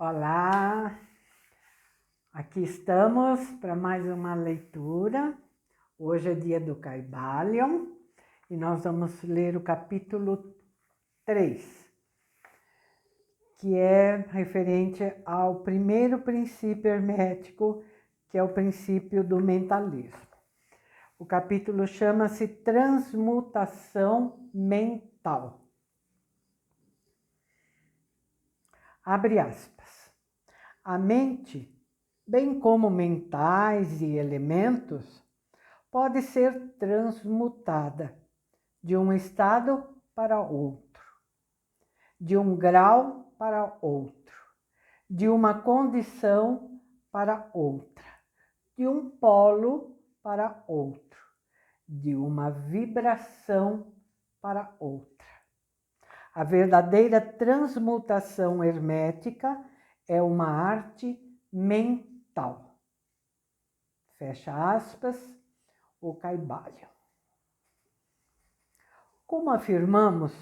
Olá, aqui estamos para mais uma leitura. Hoje é dia do Kybalion e nós vamos ler o capítulo 3, que é referente ao primeiro princípio hermético, que é o princípio do mentalismo. O capítulo chama-se Transmutação Mental. Abre aspas. A mente, bem como mentais e elementos, pode ser transmutada de um estado para outro, de um grau para outro, de uma condição para outra, de um polo para outro, de uma vibração para outra. A verdadeira transmutação hermética é uma arte mental. Fecha aspas, o Kybalion. Como afirmamos,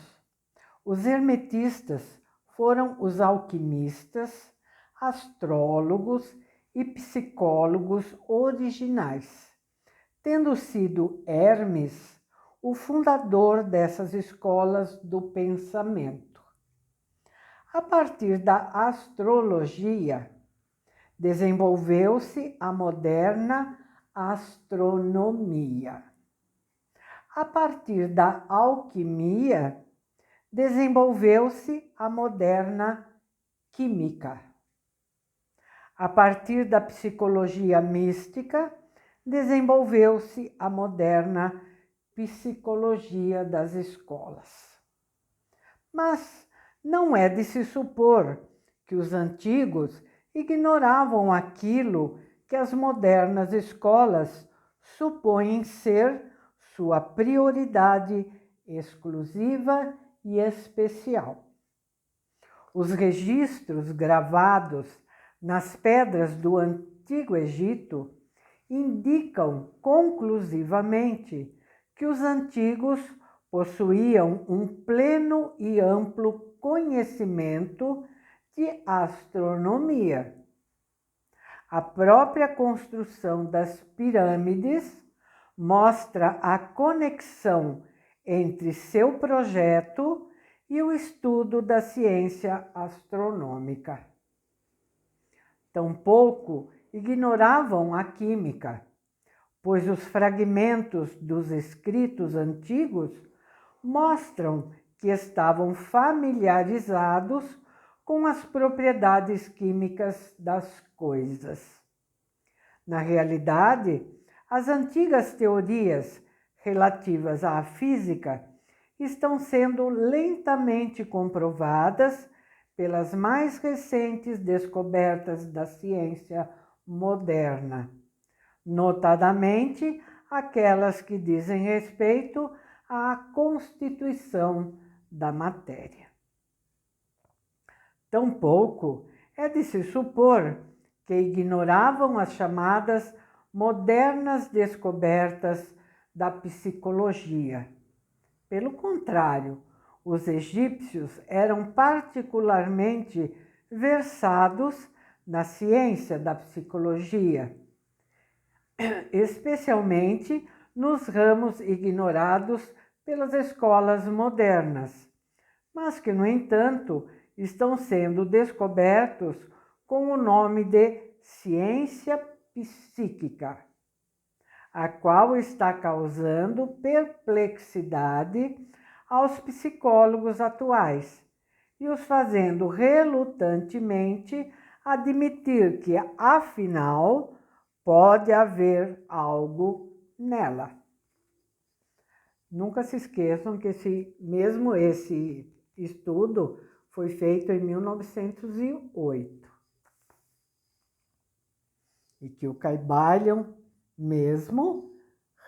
os hermetistas foram os alquimistas, astrólogos e psicólogos originais, tendo sido Hermes o fundador dessas escolas do pensamento. A partir da astrologia, desenvolveu-se a moderna astronomia. A partir da alquimia, desenvolveu-se a moderna química. A partir da psicologia mística, desenvolveu-se a moderna psicologia das escolas. Mas não é de se supor que os antigos ignoravam aquilo que as modernas escolas supõem ser sua prioridade exclusiva e especial. Os registros gravados nas pedras do Antigo Egito indicam conclusivamente que os antigos possuíam um pleno e amplo conhecimento de astronomia. A própria construção das pirâmides mostra a conexão entre seu projeto e o estudo da ciência astronômica. Tampouco ignoravam a química, pois os fragmentos dos escritos antigos mostram que estavam familiarizados com as propriedades químicas das coisas. Na realidade, as antigas teorias relativas à física estão sendo lentamente comprovadas pelas mais recentes descobertas da ciência moderna, notadamente aquelas que dizem respeito à constituição da matéria. Tampouco é de se supor que ignoravam as chamadas modernas descobertas da psicologia. Pelo contrário, os egípcios eram particularmente versados na ciência da psicologia, especialmente nos ramos ignorados pelas escolas modernas, mas que, no entanto, estão sendo descobertos com o nome de ciência psíquica, a qual está causando perplexidade aos psicólogos atuais e os fazendo relutantemente admitir que, afinal, pode haver algo nela. Nunca se esqueçam que esse estudo foi feito em 1908 e que o Kybalion mesmo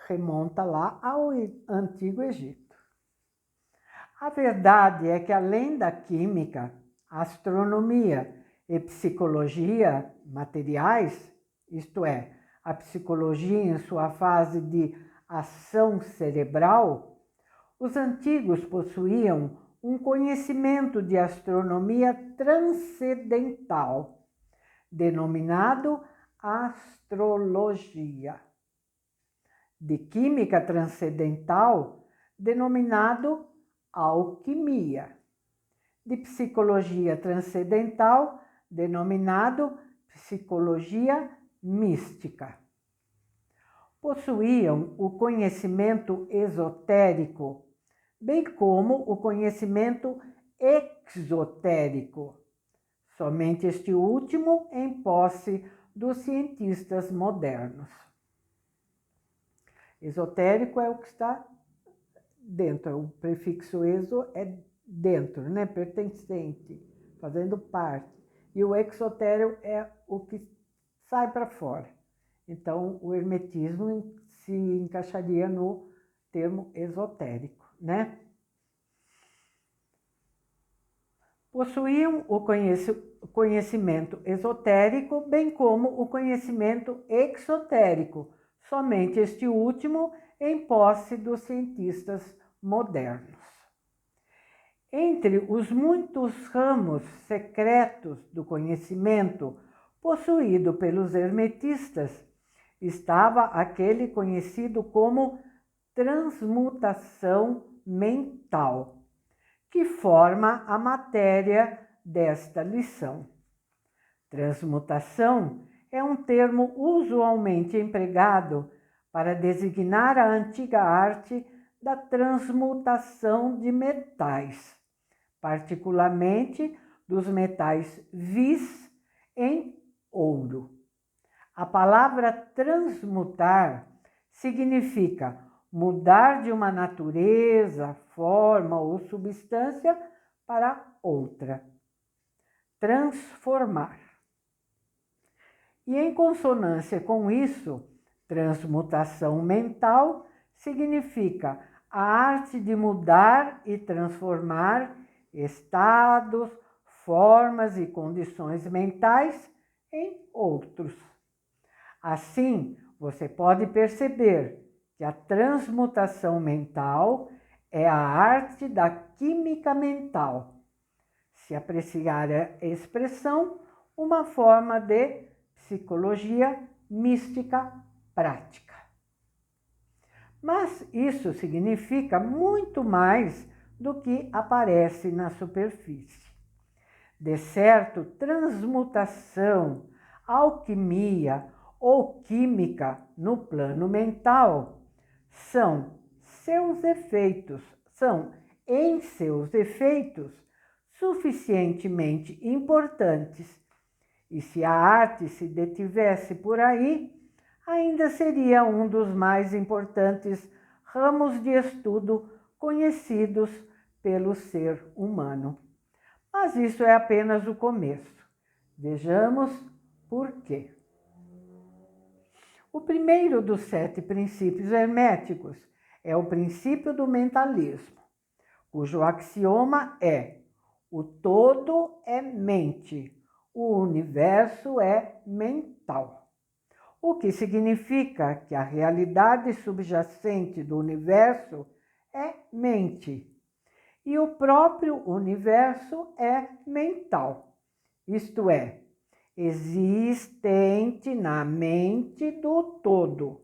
remonta lá ao Antigo Egito. A verdade é que, além da química, astronomia e psicologia materiais, isto é, a psicologia em sua fase de ação cerebral, os antigos possuíam um conhecimento de astronomia transcendental, denominado astrologia, de química transcendental, denominado alquimia, de psicologia transcendental, denominado psicologia mística. Possuíam o conhecimento esotérico, bem como o conhecimento exotérico, somente este último em posse dos cientistas modernos. Esotérico é o que está dentro, o prefixo exo é dentro, né? Pertencente, fazendo parte. E o exotérico é o que sai para fora. Então, o hermetismo se encaixaria no termo esotérico, né? Possuíam o conhecimento esotérico, bem como o conhecimento exotérico, somente este último em posse dos cientistas modernos. Entre os muitos ramos secretos do conhecimento possuído pelos hermetistas, estava aquele conhecido como transmutação mental, que forma a matéria desta lição. Transmutação é um termo usualmente empregado para designar a antiga arte da transmutação de metais, particularmente dos metais vis em ouro. A palavra transmutar significa mudar de uma natureza, forma ou substância para outra. Transformar. E em consonância com isso, transmutação mental significa a arte de mudar e transformar estados, formas e condições mentais em outros. Assim, você pode perceber que a transmutação mental é a arte da química mental. Se apreciar a expressão, uma forma de psicologia mística prática. Mas isso significa muito mais do que aparece na superfície. De certo, transmutação, alquimia ou química no plano mental são em seus efeitos suficientemente importantes. E se a arte se detivesse por aí, ainda seria um dos mais importantes ramos de estudo conhecidos pelo ser humano. Mas isso é apenas o começo. Vejamos por quê. O primeiro dos 7 princípios herméticos é o princípio do mentalismo, cujo axioma é: o todo é mente, o universo é mental. O que significa que a realidade subjacente do universo é mente e o próprio universo é mental, isto é, existente na mente do todo.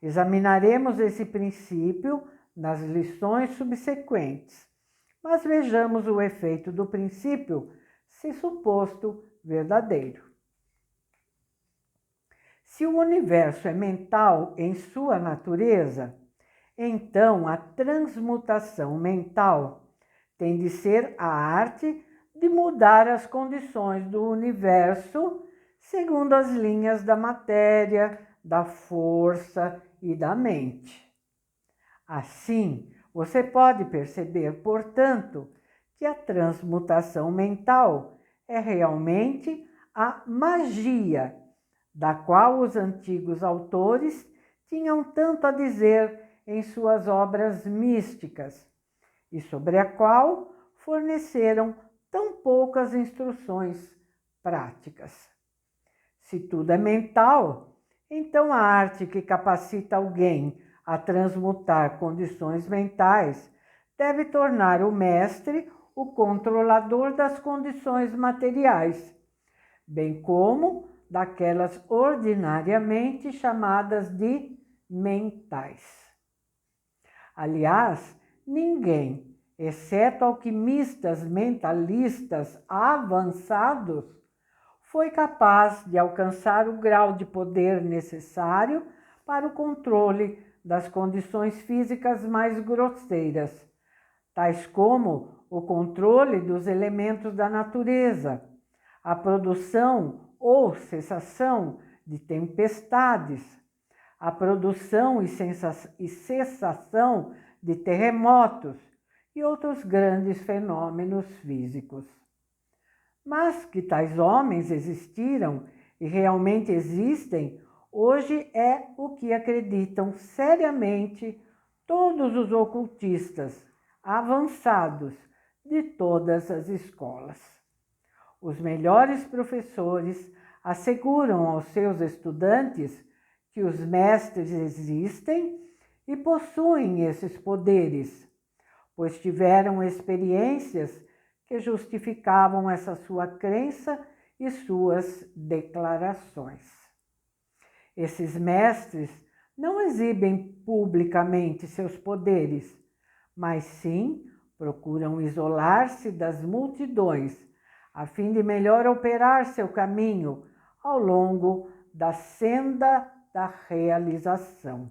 Examinaremos esse princípio nas lições subsequentes, mas vejamos o efeito do princípio se suposto verdadeiro. Se o universo é mental em sua natureza, então a transmutação mental tem de ser a arte de mudar as condições do universo segundo as linhas da matéria, da força e da mente. Assim, você pode perceber, portanto, que a transmutação mental é realmente a magia da qual os antigos autores tinham tanto a dizer em suas obras místicas e sobre a qual forneceram tão poucas instruções práticas. Se tudo é mental, então a arte que capacita alguém a transmutar condições mentais deve tornar o mestre o controlador das condições materiais, bem como daquelas ordinariamente chamadas de mentais. Aliás, ninguém, exceto alquimistas mentalistas avançados, foi capaz de alcançar o grau de poder necessário para o controle das condições físicas mais grosseiras, tais como o controle dos elementos da natureza, a produção ou cessação de tempestades, a produção e cessação de terremotos e outros grandes fenômenos físicos. Mas que tais homens existiram e realmente existem, hoje é o que acreditam seriamente todos os ocultistas avançados de todas as escolas. Os melhores professores asseguram aos seus estudantes que os mestres existem e possuem esses poderes, pois tiveram experiências que justificavam essa sua crença e suas declarações. Esses mestres não exibem publicamente seus poderes, mas sim procuram isolar-se das multidões, a fim de melhor operar seu caminho ao longo da senda da realização.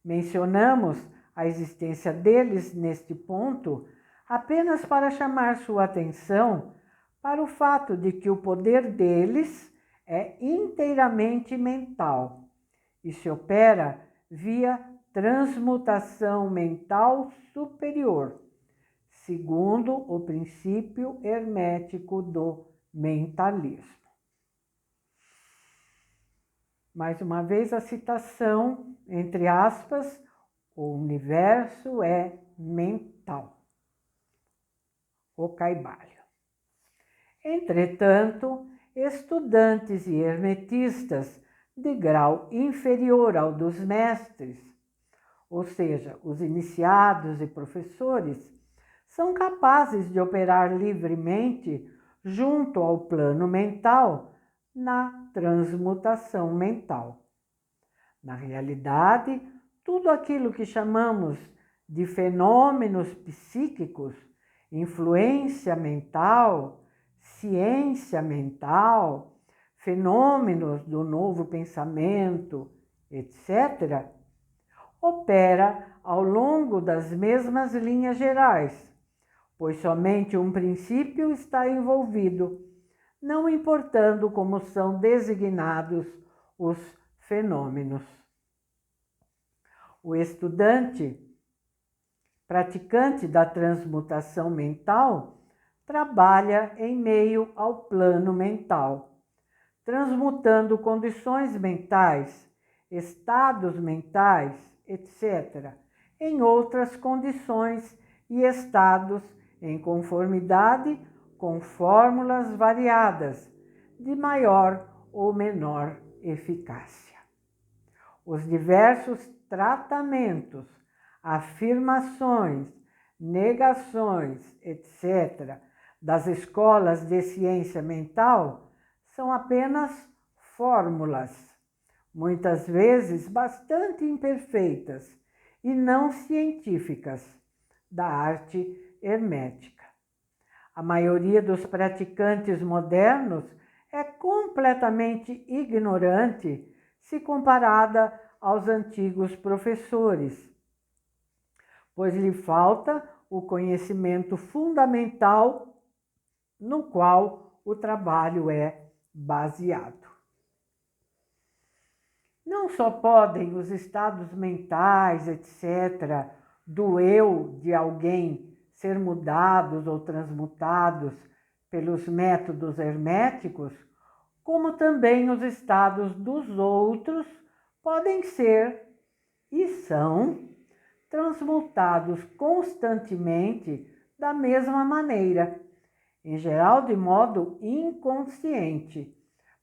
Mencionamos a existência deles neste ponto apenas para chamar sua atenção para o fato de que o poder deles é inteiramente mental e se opera via transmutação mental superior, segundo o princípio hermético do mentalismo. Mais uma vez a citação, entre aspas, o universo é mental. O Caibalho. Entretanto, estudantes e hermetistas de grau inferior ao dos mestres, ou seja, os iniciados e professores, são capazes de operar livremente junto ao plano mental na transmutação mental. Na realidade, tudo aquilo que chamamos de fenômenos psíquicos, influência mental, ciência mental, fenômenos do novo pensamento, etc., opera ao longo das mesmas linhas gerais, pois somente um princípio está envolvido, não importando como são designados os fenômenos. O estudante, praticante da transmutação mental, trabalha em meio ao plano mental, transmutando condições mentais, estados mentais, etc., em outras condições e estados em conformidade com fórmulas variadas, de maior ou menor eficácia. Os diversos tratamentos, afirmações, negações, etc., das escolas de ciência mental são apenas fórmulas, muitas vezes bastante imperfeitas e não científicas, da arte hermética. A maioria dos praticantes modernos é completamente ignorante se comparada aos antigos professores, pois lhe falta o conhecimento fundamental no qual o trabalho é baseado. Não só podem os estados mentais, etc., do eu de alguém ser mudados ou transmutados pelos métodos herméticos, como também os estados dos outros podem ser e são transmutados constantemente da mesma maneira, em geral de modo inconsciente,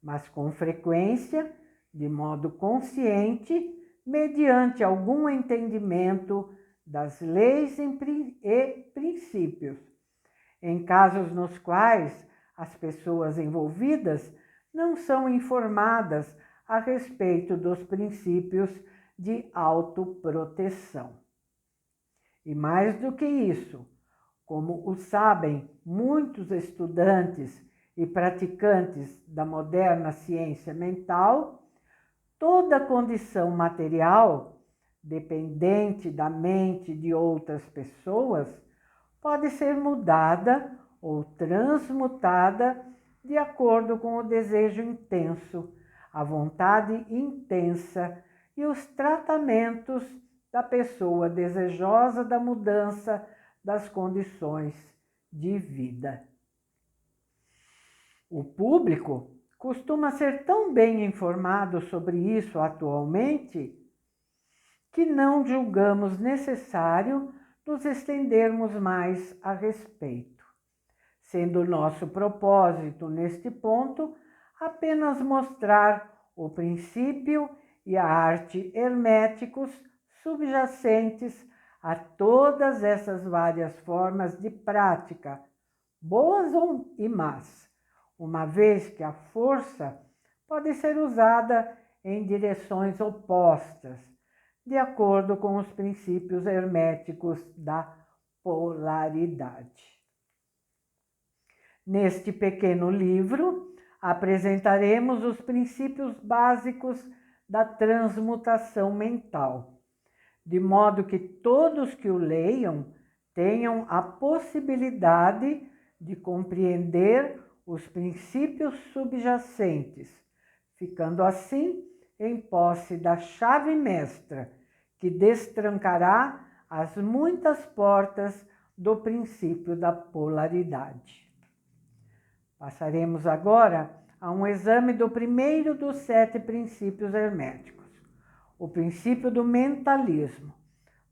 mas com frequência de modo consciente, mediante algum entendimento das leis e princípios, em casos nos quais as pessoas envolvidas não são informadas a respeito dos princípios de autoproteção. E mais do que isso, como o sabem muitos estudantes e praticantes da moderna ciência mental, toda condição material, dependente da mente de outras pessoas, pode ser mudada ou transmutada de acordo com o desejo intenso, a vontade intensa e os tratamentos da pessoa desejosa da mudança das condições de vida. O público costuma ser tão bem informado sobre isso atualmente que não julgamos necessário nos estendermos mais a respeito, sendo nosso propósito neste ponto apenas mostrar o princípio e a arte herméticos subjacentes a todas essas várias formas de prática, boas e más, uma vez que a força pode ser usada em direções opostas, de acordo com os princípios herméticos da polaridade. Neste pequeno livro, apresentaremos os princípios básicos da transmutação mental, de modo que todos que o leiam tenham a possibilidade de compreender os princípios subjacentes, ficando assim em posse da chave mestra que destrancará as muitas portas do princípio da polaridade. Passaremos agora a um exame do primeiro dos 7 princípios herméticos, o princípio do mentalismo,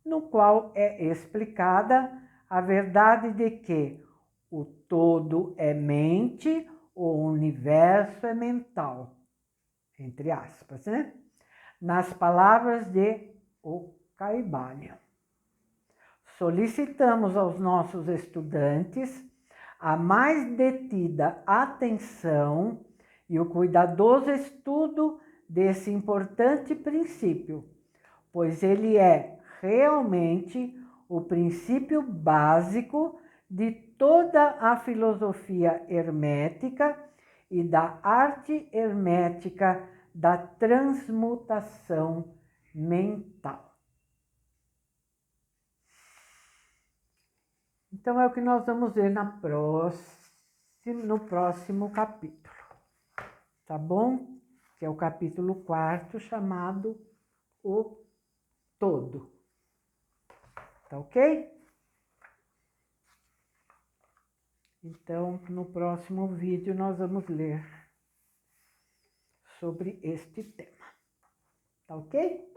no qual é explicada a verdade de que o todo é mente, o universo é mental, entre aspas, né? Nas palavras de o Caibalion. Solicitamos aos nossos estudantes a mais detida atenção e o cuidadoso estudo desse importante princípio, pois ele é realmente o princípio básico de toda a filosofia hermética e da arte hermética da transmutação mental. Então, é o que nós vamos ver no próximo capítulo, tá bom? Que é o capítulo 4, chamado O Todo. Tá ok? Então, no próximo vídeo, nós vamos ler sobre este tema. Tá ok?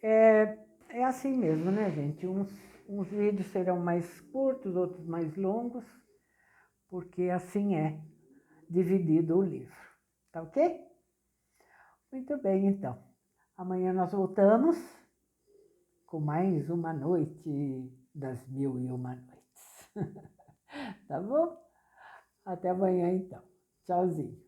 É assim mesmo, né, gente? Uns vídeos serão mais curtos, outros mais longos, porque assim é dividido o livro. Tá ok? Muito bem, então. Amanhã nós voltamos com mais uma noite das 1001 noites. Tá bom? Até amanhã, então. Tchauzinho.